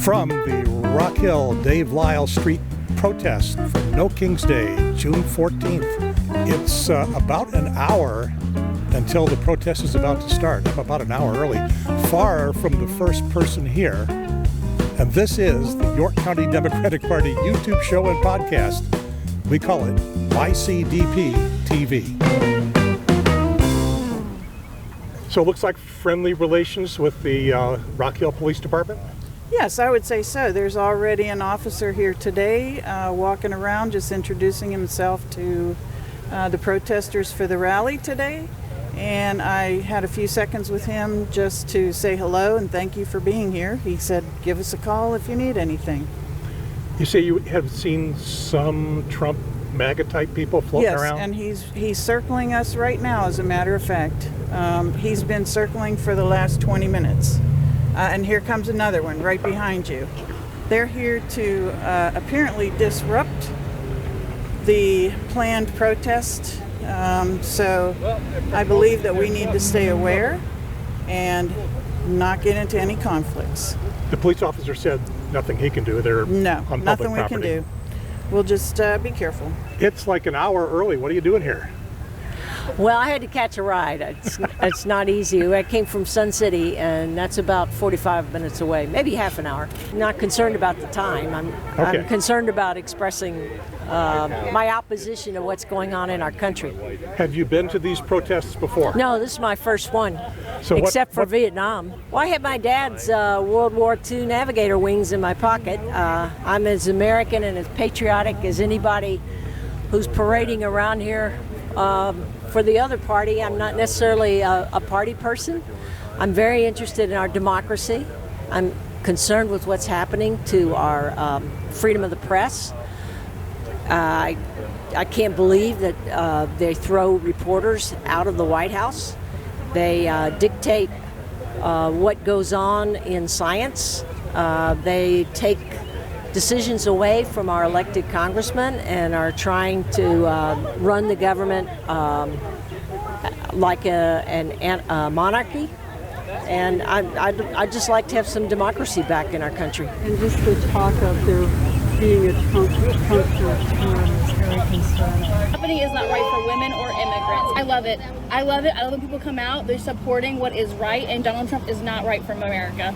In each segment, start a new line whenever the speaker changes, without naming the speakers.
From the Rock Hill Dave Lyle Street protest for No King's Day, June 14th. It's about an hour until the protest is about to start. I'm about an hour early, far from the first person here. And this is the York County Democratic Party YouTube show and podcast. We call it YCDP TV. So it looks like friendly relations with the Rock Hill Police Department?
Yes, I would say so. There's already an officer here today walking around just introducing himself to the protesters for the rally today. And I had a few seconds with him just to say hello and thank you for being here. He said, give us a call if you need anything.
You say you have seen some Trump MAGA type people floating around?
Yes, and he's circling us right now, as a matter of fact. He's been circling for the last 20 minutes. And here comes another one right behind you. They're here to apparently disrupt the planned protest. So I believe that we need to stay aware and not get into any conflicts.
The police officer said nothing he can do. They're
No,
on
nothing
public
we can
property.
do. We'll just be careful.
It's like an hour early. What are you doing here?
Well, I had to catch a ride. It's not easy. I came from Sun City, and that's about 45 minutes away, maybe half an hour. I'm not concerned about the time. I'm concerned about expressing my opposition to what's going on in our country.
Have you been to these protests before?
No, this is my first one,
So
except for
what-
Vietnam. Well, I had my dad's World War II Navigator wings in my pocket. I'm as American and as patriotic as anybody who's parading around here. For the other party, I'm not necessarily a party person. I'm very interested in our democracy. I'm concerned with what's happening to our freedom of the press. I can't believe that they throw reporters out of the White House. They dictate what goes on in science. They take decisions away from our elected congressmen and are trying to run the government like a monarchy. And I'd just like to have some democracy back in our country.
And just the talk of there being a Trump term is very concerning.
What's happening is not right for women or immigrants. I love it. I love it. I love when people come out. They're supporting what is right, and Donald Trump is not right for America.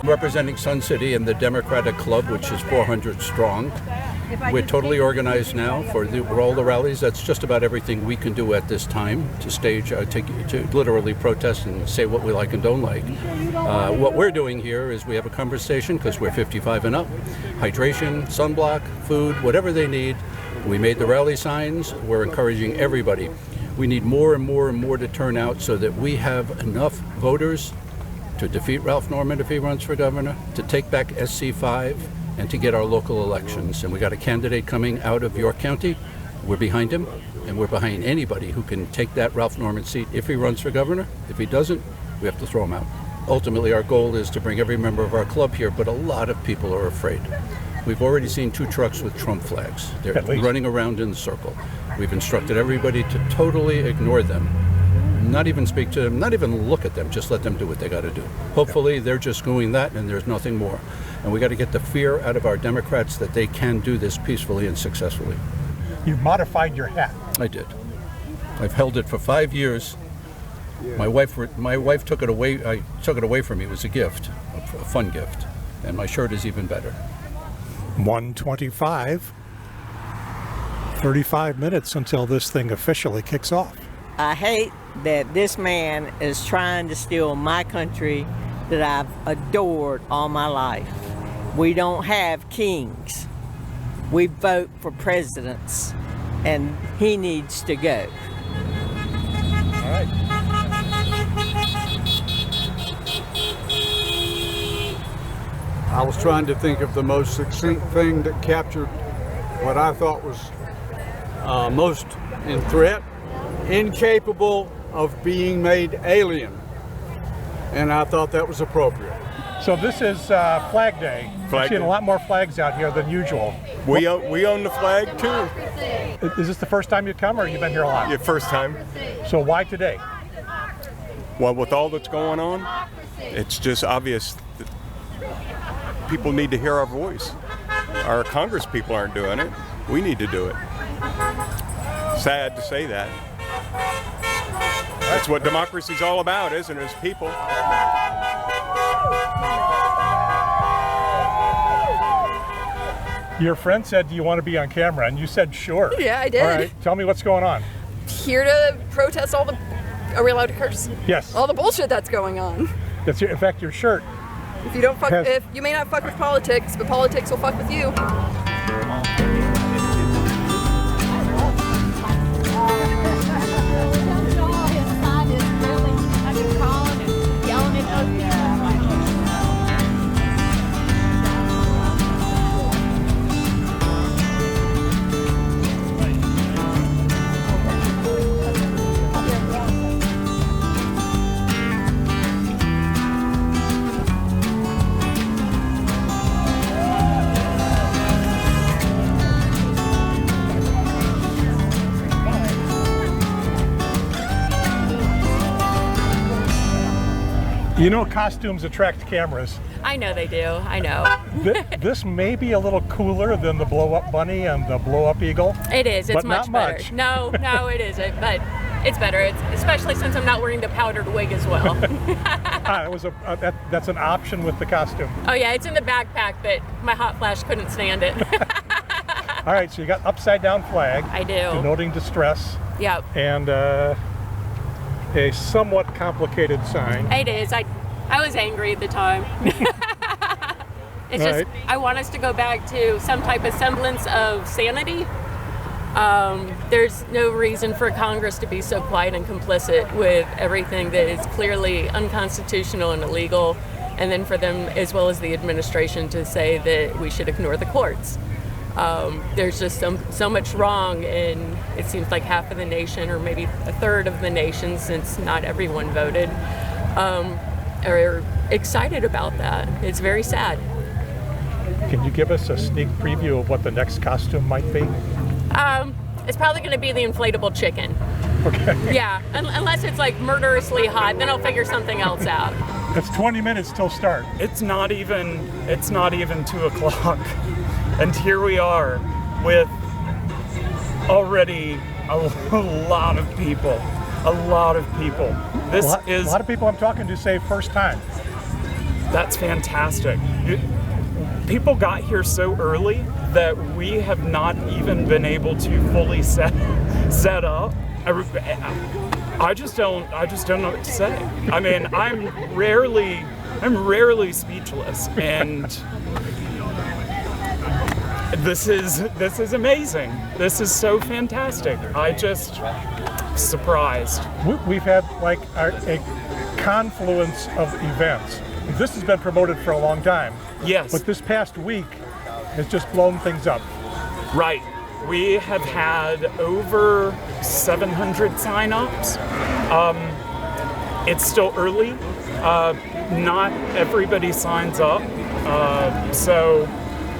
Representing Sun City and the Democratic Club, which is 400 strong. We're totally organized now for all the rallies. That's just about everything we can do at this time to stage, to literally protest and say what we like and don't like. What we're doing here is we have a conversation because we're 55 and up. Hydration, sunblock, food, whatever they need. We made the rally signs. We're encouraging everybody. We need more and more and more to turn out so that we have enough voters to defeat Ralph Norman if he runs for governor, to take back SC5, and to get our local elections. And we got a candidate coming out of York County. We're behind him, and we're behind anybody who can take that Ralph Norman seat if he runs for governor. If he doesn't, we have to throw him out. Ultimately, our goal is to bring every member of our club here, but a lot of people are afraid. We've already seen 2 trucks with Trump flags. They're running around in the circle. We've instructed everybody to totally ignore them. Not even speak to them, not even look at them, just let them do what they got to do. Hopefully they're just doing that and there's nothing more. And we got to get the fear out of our Democrats that they can do this peacefully and successfully.
You modified your hat.
I did. I've held it for 5 years. My wife took it away. I took it away from me. It was a gift, a fun gift. And my shirt is even better.
1:25, 35 minutes until this thing officially kicks off.
I hate that this man is trying to steal my country that I've adored all my life. We don't have kings. We vote for presidents, and he needs to go.
All right.
I was trying to think of the most succinct thing that captured what I thought was most in threat. Incapable of being made alien. And I thought that was appropriate.
So this is Flag Day.
Flag
I've seen
Day.
a lot more flags out here than usual.
We own the flag too.
Is this the first time you come, or you've been here a lot?
Yeah, first time.
So why today?
Well, with all that's going on, it's just obvious that people need to hear our voice. Our Congress people aren't doing it. We need to do it. Sad to say that. That's what democracy's all about, isn't it? It's people.
Your friend said, do you want to be on camera? And you said, sure.
Yeah, I did.
All right, tell me what's going on.
Here to protest all the. Are we allowed to curse?
Yes.
All the bullshit that's going on.
That's in fact, your shirt.
If you don't fuck,
Has-
if you may not fuck with politics, but politics will fuck with you.
You know costumes attract cameras.
I know they do. I know.
This may be a little cooler than the blow-up bunny and the blow-up eagle.
It is. It's
but
much
not
better.
much.
No, it isn't. But it's better. It's especially since I'm not wearing the powdered wig as well.
It was that's an option with the costume.
Oh yeah, it's in the backpack, but my hot flash couldn't stand it.
All right, so you got upside down flag.
I do.
Denoting distress.
Yep.
And a somewhat complicated sign.
It is. I was angry at the time. It's just,
Right.
I want us to go back to some type of semblance of sanity. There's no reason for Congress to be so quiet and complicit with everything that is clearly unconstitutional and illegal, and then for them, as well as the administration, to say that we should ignore the courts. There's just so much wrong, and it seems like half of the nation, or maybe a third of the nation, since not everyone voted, are excited about that. It's very sad.
Can you give us a sneak preview of what the next costume might be?
It's probably going to be the inflatable chicken.
Okay.
Yeah, unless it's like murderously hot, then I'll figure something else out.
It's 20 minutes till start.
It's not even 2 o'clock. And here we are with already a lot of people. A lot of people.
A lot of people I'm talking to say first time.
That's fantastic. People got here so early that we have not even been able to fully set up. I just don't know what to say. I mean, I'm rarely speechless, and this is amazing. This is so fantastic. I just surprised.
We've had like a confluence of events. This has been promoted for a long time.
Yes.
But this past week has just blown things up.
Right. We have had over 700 signups. It's still early. Not everybody signs up. So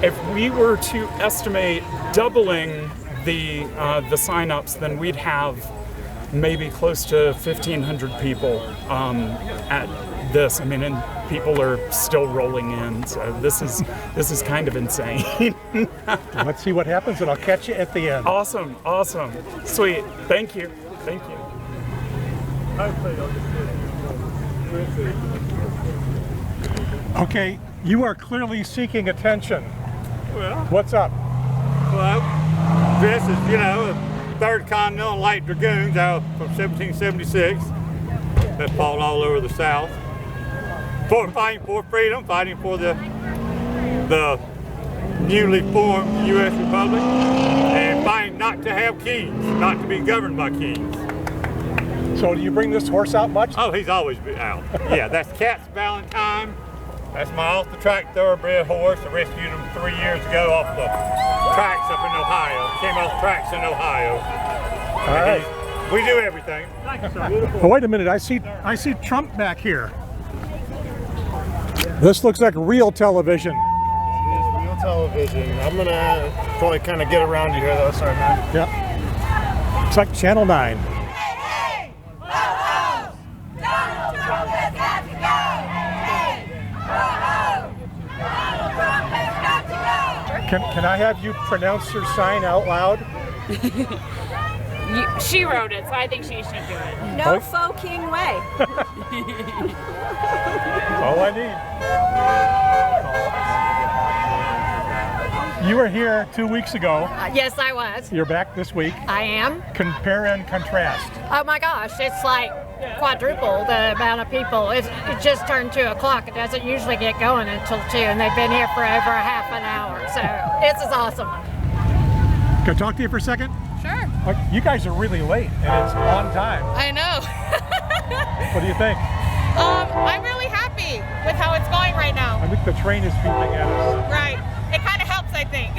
if we were to estimate doubling the signups, then we'd have maybe close to 1,500 people at this. I mean, and people are still rolling in, so this is kind of insane.
Let's see what happens, and I'll catch you at the end.
Awesome, sweet. Thank you.
Okay, you are clearly seeking attention.
Well,
What's up?
well, this is, the 3rd Continental Light Dragoons out from 1776 that fought all over the South. Fighting for freedom, fighting for the newly formed U.S. Republic, and fighting not to have kings, not to be governed by kings.
So do you bring this horse out much?
Oh, he's always been out. Yeah, that's Cat's Valentine. That's my off-the-track thoroughbred horse. I rescued him 3 years ago off the tracks up in Ohio. Came off tracks in Ohio.
All right.
We do everything.
Oh, wait a minute. I see Trump back here. This looks like real television.
It is real television. I'm gonna probably kind of get around you here though. Sorry, man.
Yeah. It's like Channel 9. Can I have you pronounce your sign out loud?
She wrote it, so I think she should do it.
No faux king way.
All I need. You were here 2 weeks ago.
Yes, I was.
You're back this week.
I am.
Compare and contrast.
Oh my gosh, it's like quadruple the amount of people. It just turned 2 o'clock. It doesn't usually get going until 2, and they've been here for over a half an hour. So this is awesome.
Can I talk to you for a second?
Sure.
You guys are really late, and it's on time.
I know.
What do you think?
I'm really happy with how it's going right now.
I think the train is beeping at us.
Right. It kind of helps, I think.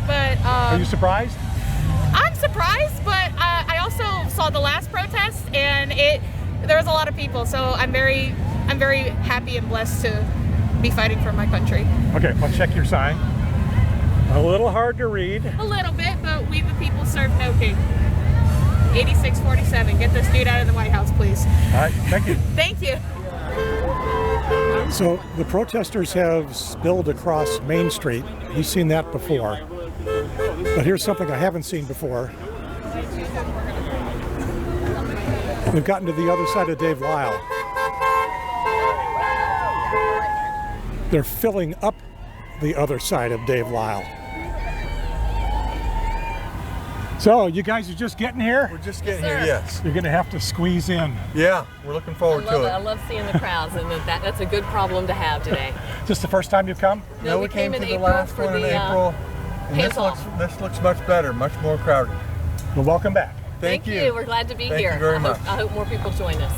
But
are you surprised?
I'm surprised, but I also saw the last protest, and there was a lot of people. So I'm very happy and blessed to be fighting for my country.
Okay, let's check your sign. A little hard to read.
A little bit, but we the people serve no king. 8647. Get this dude out of the White House, please.
All right, thank you.
Thank you.
So the protesters have spilled across Main Street. You've seen that before. But here's something I haven't seen before. They've gotten to the other side of Dave Lyle. They're filling up the other side of Dave Lyle. So you guys are just getting here?
We're just getting here, yes.
You're going to have to squeeze in.
Yeah, we're looking forward to it.
I love seeing the crowds, and that's a good problem to have today.
Just the first time you've come?
No, we came to the last one in April. And this looks much better, much more crowded.
Well, welcome back.
Thank you. We're glad to be here.
Thank you very much.
I hope more people join us.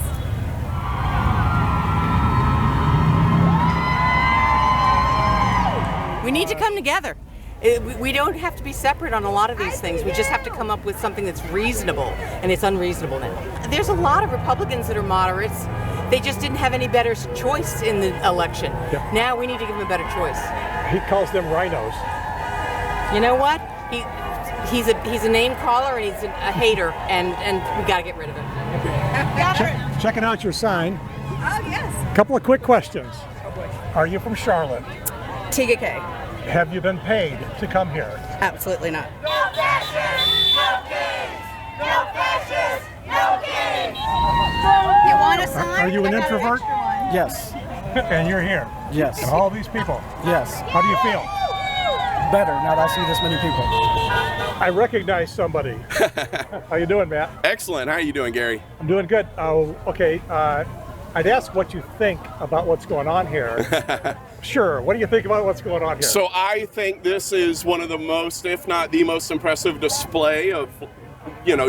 We need to come together. We don't have to be separate on a lot of these things. We just have to come up with something that's reasonable, and it's unreasonable now. There's a lot of Republicans that are moderates. They just didn't have any better choice in the election. Yep. Now we need to give them a better choice.
He calls them rhinos.
You know what? He's a name caller, and he's a hater, and we got to get rid of him.
Checking out your sign.
Oh, yes.
A couple of quick questions. Are you from Charlotte?
TGK.
Have you been paid to come here?
Absolutely not.
No fascists, no kings! No fascists, no kings!
You want a sign?
Are you an introvert?
Yes.
And you're here?
Yes.
And all these people?
Yes.
How do you feel?
Better now that I see this many people.
I recognize somebody. How you doing, Matt?
Excellent. How are you doing, Gary?
I'm doing good. Okay. I'd ask what you think about what's going on here. Sure. What do you think about what's going on here?
So I think this is one of the most, if not the most impressive display of,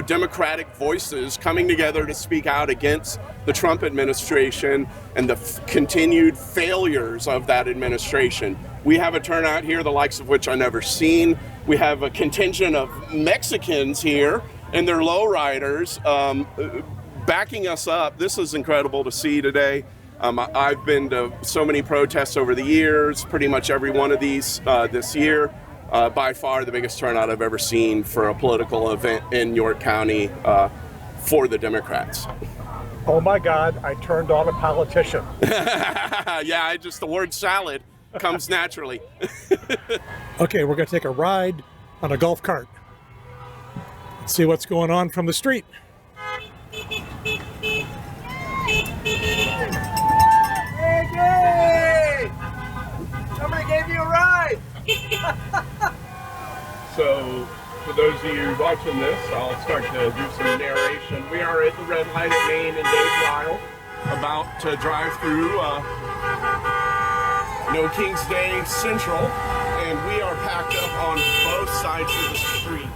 Democratic voices coming together to speak out against the Trump administration and the continued failures of that administration. We have a turnout here, the likes of which I've never seen. We have a contingent of Mexicans here and their lowriders backing us up. This is incredible to see today. I've been to so many protests over the years, pretty much every one of these this year. By far the biggest turnout I've ever seen for a political event in York County for the Democrats.
Oh my God, I turned on a politician.
Yeah, the word salad comes naturally.
Okay, we're going to take a ride on a golf cart. Let's see what's going on from the street.
Hey, somebody gave you a ride.
So, for those of you watching this, I'll start to do some narration. We are at the red light at Main and Dave Lyle, about to drive through No King's Day Central, and we are packed up on both sides of the street.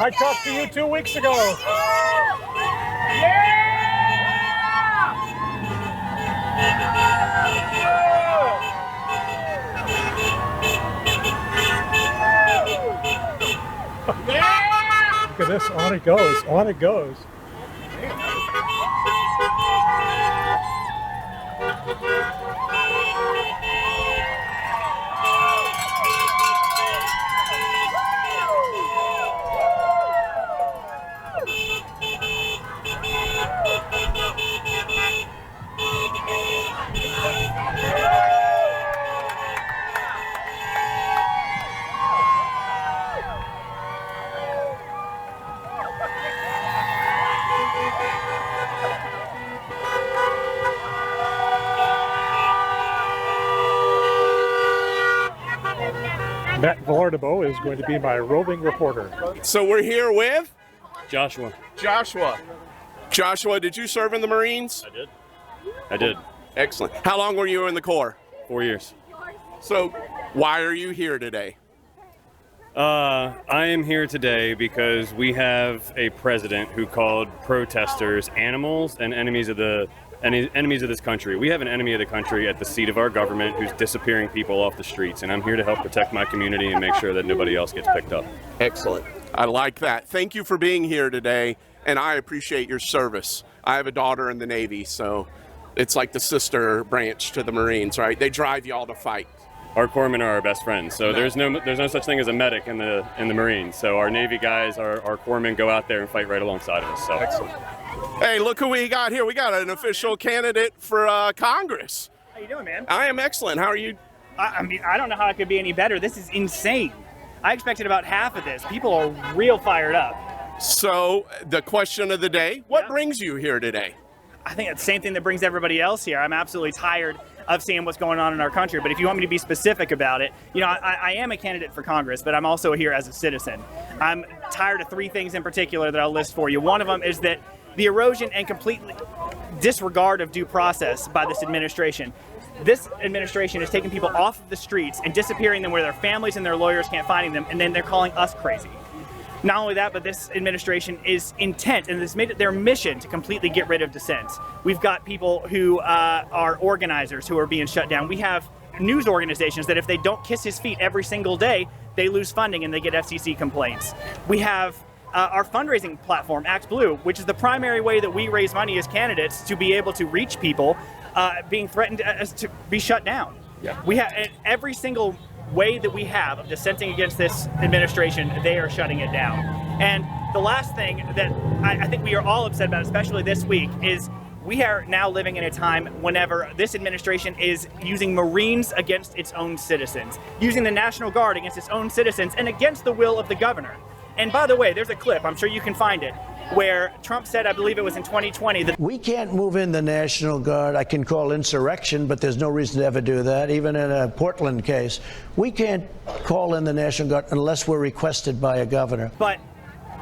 I talked to you 2 weeks ago. Look at this, on it goes, on it goes. Matt Villardebo is going to be my roving reporter.
So we're here with
Joshua.
Joshua, did you serve in the Marines?
I did.
Excellent. How long were you in the Corps?
4 years.
So why are you here today?
I am here today because we have a president who called protesters animals and enemies of this country. We have an enemy of the country at the seat of our government who's disappearing people off the streets, and I'm here to help protect my community and make sure that nobody else gets picked up.
Excellent. I like that. Thank you for being here today, and I appreciate your service. I have a daughter in the Navy, so it's like the sister branch to the Marines, right? They drive y'all to fight.
Our corpsmen are our best friends, so there's no such thing as a medic in the Marines. So our Navy guys, our corpsmen go out there and fight right alongside of us. So excellent.
Hey, look who we got here. We got an official candidate for Congress.
How you doing, man?
I am excellent. How are you?
I mean, I don't know how it could be any better. This is insane. I expected about half of this. People are real fired up.
So the question of the day, what brings you here today?
I think it's the same thing that brings everybody else here. I'm absolutely tired of seeing what's going on in our country. But if you want me to be specific about it, you know, I am a candidate for Congress, but I'm also here as a citizen. I'm tired of three things in particular that I'll list for you. One of them is that the erosion and complete disregard of due process by this administration. This administration is taking people off of the streets and disappearing them where their families and their lawyers can't find them, and then they're calling us crazy. Not only that, but this administration is intent, and it's made it their mission to completely get rid of dissent. We've got people who are organizers who are being shut down. We have news organizations that if they don't kiss his feet every single day, they lose funding and they get FCC complaints. We have our fundraising platform, Act Blue, which is the primary way that we raise money as candidates to be able to reach people being threatened to be shut down. Yeah. We have every single way that we have of dissenting against this administration, they are shutting it down. And the last thing that I think we are all upset about, especially this week, is we are now living in a time whenever this administration is using Marines against its own citizens, using the National Guard against its own citizens, and against the will of the governor. And by the way, there's a clip, I'm sure you can find it, where Trump said, I believe it was in 2020, that
we can't move in the National Guard. I can call insurrection, but there's no reason to ever do that. Even in a Portland case, we can't call in the National Guard unless we're requested by a governor.
But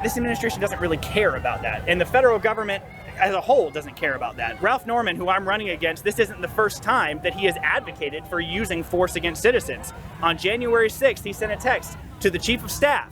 this administration doesn't really care about that. And the federal government as a whole doesn't care about that. Ralph Norman, who I'm running against, this isn't the first time that he has advocated for using force against citizens. On January 6th, he sent a text to the chief of staff,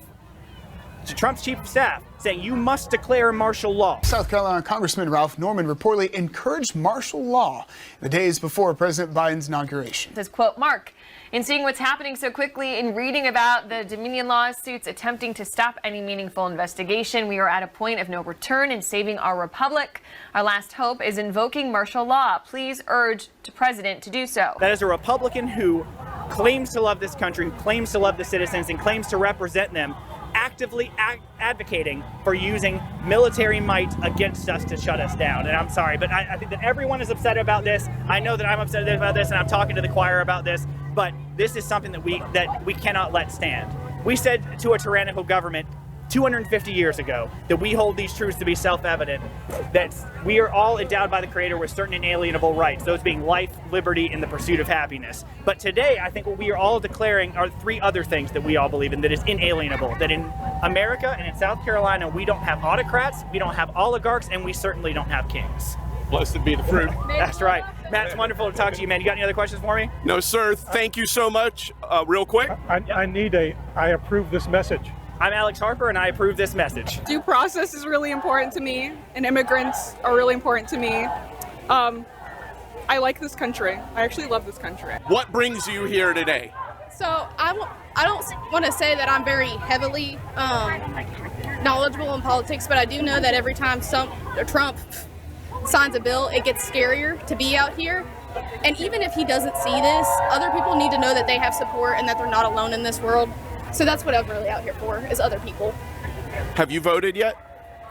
to Trump's chief of staff, saying you must declare martial law.
South Carolina Congressman Ralph Norman reportedly encouraged martial law the days before President Biden's inauguration.
Says, quote, Mark, in seeing what's happening so quickly, in reading about the Dominion lawsuits attempting to stop any meaningful investigation, we are at a point of no return in saving our republic. Our last hope is invoking martial law. Please urge the president to do so.
That is a Republican who claims to love this country, who claims to love the citizens, and claims to represent them, actively advocating for using military might against us to shut us down. And I'm sorry, but I think that everyone is upset about this. I know that I'm upset about this, and I'm talking to the choir about this, but this is something that we cannot let stand. We said to a tyrannical government 250 years ago that we hold these truths to be self-evident, that we are all endowed by the Creator with certain inalienable rights, those being life, liberty, and the pursuit of happiness. But today, I think what we are all declaring are three other things that we all believe in that is inalienable, that in America and in South Carolina, we don't have autocrats, we don't have oligarchs, and we certainly don't have kings.
Blessed be the fruit.
That's right. Matt, it's wonderful to talk to you, man. You got any other questions for me?
No, sir. Thank you so much. Real quick.
I approve this message.
I'm Alex Harper, and I approve this message.
Due process is really important to me, and immigrants are really important to me. I like this country. I actually love this country.
What brings you here today?
So I don't want to say that I'm very heavily knowledgeable in politics, but I do know that every time Trump signs a bill, it gets scarier to be out here. And even if he doesn't see this, other people need to know that they have support and that they're not alone in this world. So that's what I'm really out here for, is other people.
Have you voted yet?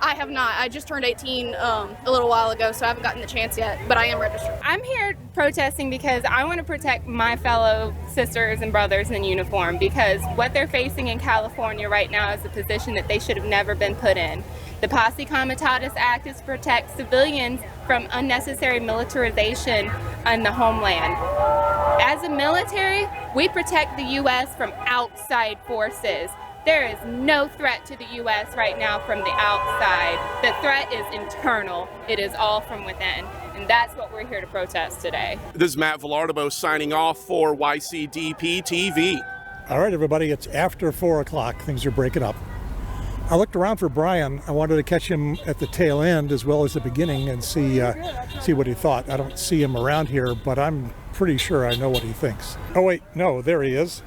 I have not. I just turned 18 a little while ago, so I haven't gotten the chance yet, but I am registered.
I'm here protesting because I want to protect my fellow sisters and brothers in uniform, because what they're facing in California right now is a position that they should have never been put in. The Posse Comitatus Act is to protect civilians from unnecessary militarization in the homeland. As a military, we protect the U.S. from outside forces. There is no threat to the U.S. right now from the outside. The threat is internal. It is all from within. And that's what we're here to protest today.
This is Matt Villardo signing off for YCDP TV.
All right, everybody, it's after 4 o'clock. Things are breaking up. I looked around for Brian. I wanted to catch him at the tail end as well as the beginning and see what he thought. I don't see him around here, but I'm pretty sure I know what he thinks. Oh, wait, no, there he is.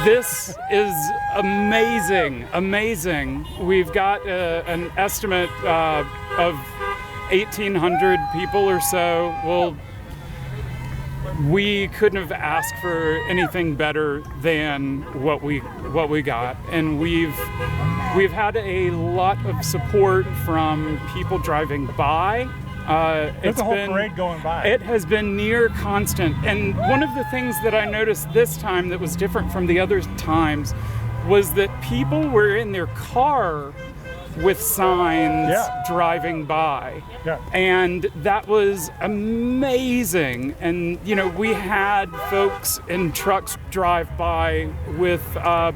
This is amazing, amazing. We've got an estimate of 1,800 people or so. Well, we couldn't have asked for anything better than what we got, and we've had a lot of support from people driving by.
There's a whole parade going by.
It has been near constant. And one of the things that I noticed this time that was different from the other times was that people were in their car with signs driving by.
Yeah.
And that was amazing. And, you know, we had folks in trucks drive by with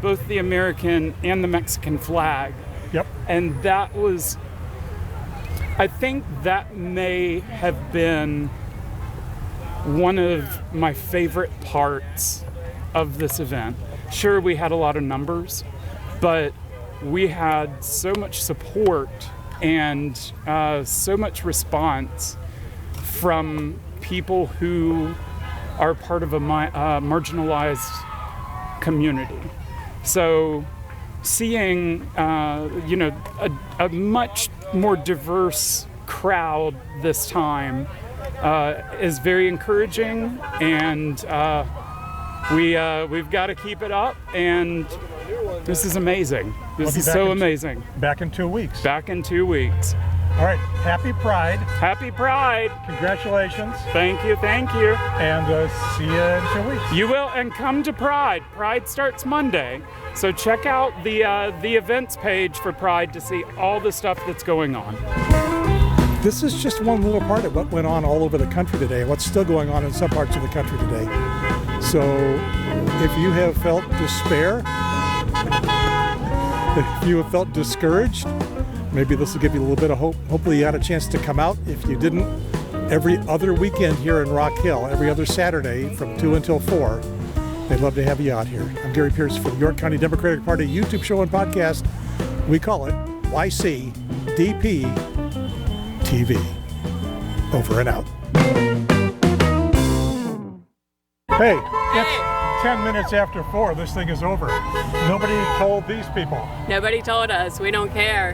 both the American and the Mexican flag.
Yep.
And that was... I think that may have been one of my favorite parts of this event. Sure, we had a lot of numbers, but we had so much support and so much response from people who are part of a marginalized community. So seeing, a much more diverse crowd this time is very encouraging, and we've got to keep it up, and this is amazing. This is so amazing.
Back in 2 weeks.
Back in 2 weeks.
All right, happy Pride.
Happy Pride.
Congratulations.
Thank you, thank you.
And see you in 2 weeks.
You will, and come to Pride. Pride starts Monday, so check out the events page for Pride to see all the stuff that's going on.
This is just one little part of what went on all over the country today, and what's still going on in some parts of the country today. So if you have felt despair, if you have felt discouraged, maybe this will give you a little bit of hope. Hopefully you had a chance to come out. If you didn't, every other weekend here in Rock Hill, every other Saturday from 2 until 4, they'd love to have you out here. I'm Gary Pierce for the York County Democratic Party YouTube show and podcast. We call it YCDP TV. Over and out. Hey, it's 10 minutes after 4. This thing is over. Nobody told these people.
Nobody told us. We don't care.